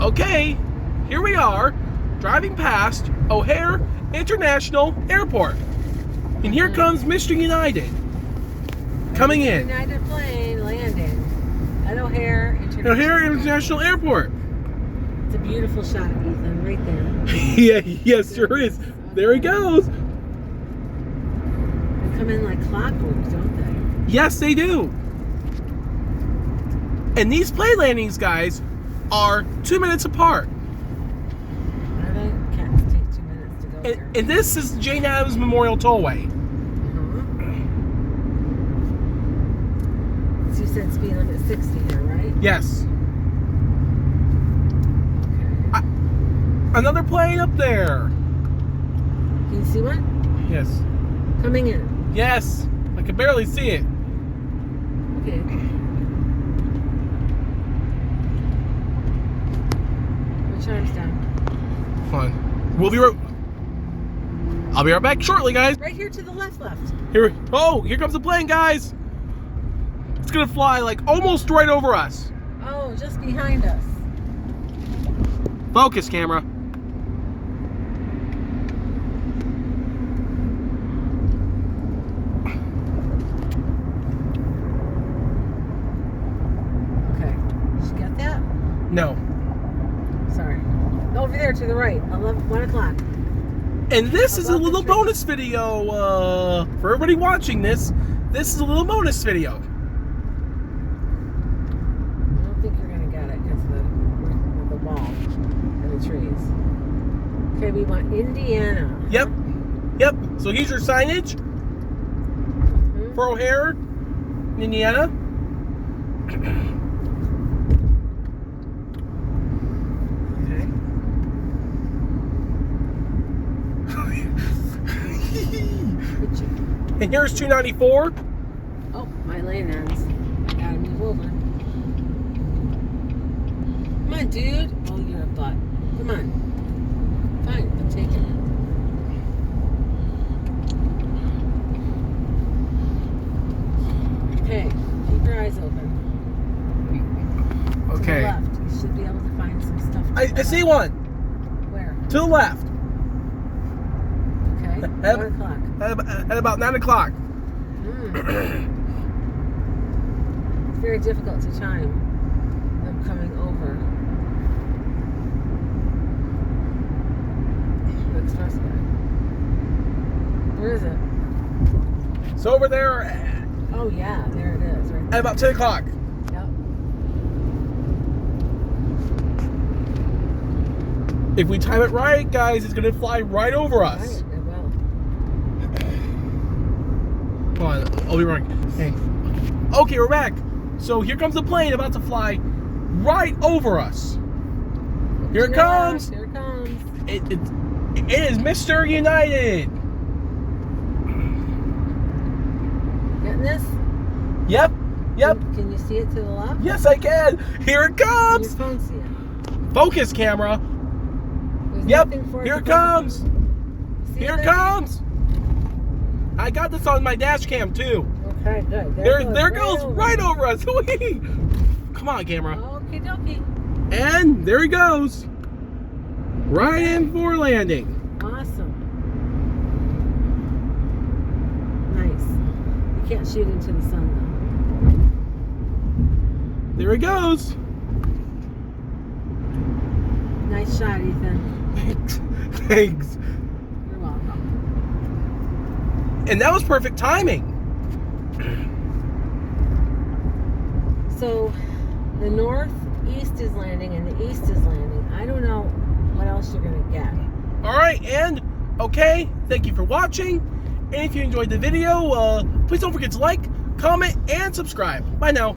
Okay, here we are, driving past O'Hare International Airport. And here comes Mr. United coming in. United plane landing at O'Hare International Airport. It's a beautiful shot, Ethan, right there. Yeah, yes, sure is. There he goes. They come in like clockwork, don't they? Yes, they do. And these plane landings, guys, are 2 minutes apart. Are they? Can't take 2 minutes to go there. And this is Jane Addams Memorial Tollway. So you said speed limit 60 here, right? Yes. Okay. Another plane up there. Can you see one? Yes. Coming in. Yes. I can barely see it. Okay. Which arm's down? Come on. We'll be right. I'll be right back shortly, guys. Right here to the left. Here. Oh, here comes the plane, guys. It's gonna fly like almost right over us. Oh, just behind us. Focus, camera. Okay. Did you get that? No. Sorry. Over there to the right. 1 o'clock. And this is a Above the little tree. bonus video for everybody watching this. This is a little bonus video. I don't think you're going to get it because of the wall and the trees. Okay, we want Indiana. Yep. Yep. So here's your signage for O'Hare, Indiana. Okay. And here's 294. Oh, my lane ends. I gotta move over. Come on, dude. Oh, you're a butt. Come on. Fine, I'm taking it. Okay, keep your eyes open. To the Okay. left. You should be able to find some stuff. I see one. Where? To the left. Okay. At- 1 o'clock. At about 9 o'clock. It's very difficult to time them coming over the expressway. Where is it? It's over there Oh yeah, there it is. Right at there. about 10 o'clock. Yep. If we time it right, guys, it's going to fly right over us. Right, it will. Come on, I'll be running. Hey. Okay, we're back. So here comes the plane about to fly right over us. Here it comes. Here it comes. It is Mr. United. Getting this? Yep. Yep. Can you see it to the left? Yes, I can. Here it Can your comes. phone see it? Focus, camera. There's Yep. nothing for Here to it focus comes. on. See Here it there? comes. I got this on my dash cam too. Okay, good. There goes right over us. Come on, camera. Okie dokie. And there he goes. Right in for landing. Awesome. Nice. You can't shoot into the sun There he goes. though. Nice shot, Ethan. Thanks. You're welcome. And that was perfect timing. So the northeast is landing and the east is landing. I don't know what else you're gonna get. All right, and okay, thank you for watching. And if you enjoyed the video, please don't forget to like, comment, and subscribe. Bye now.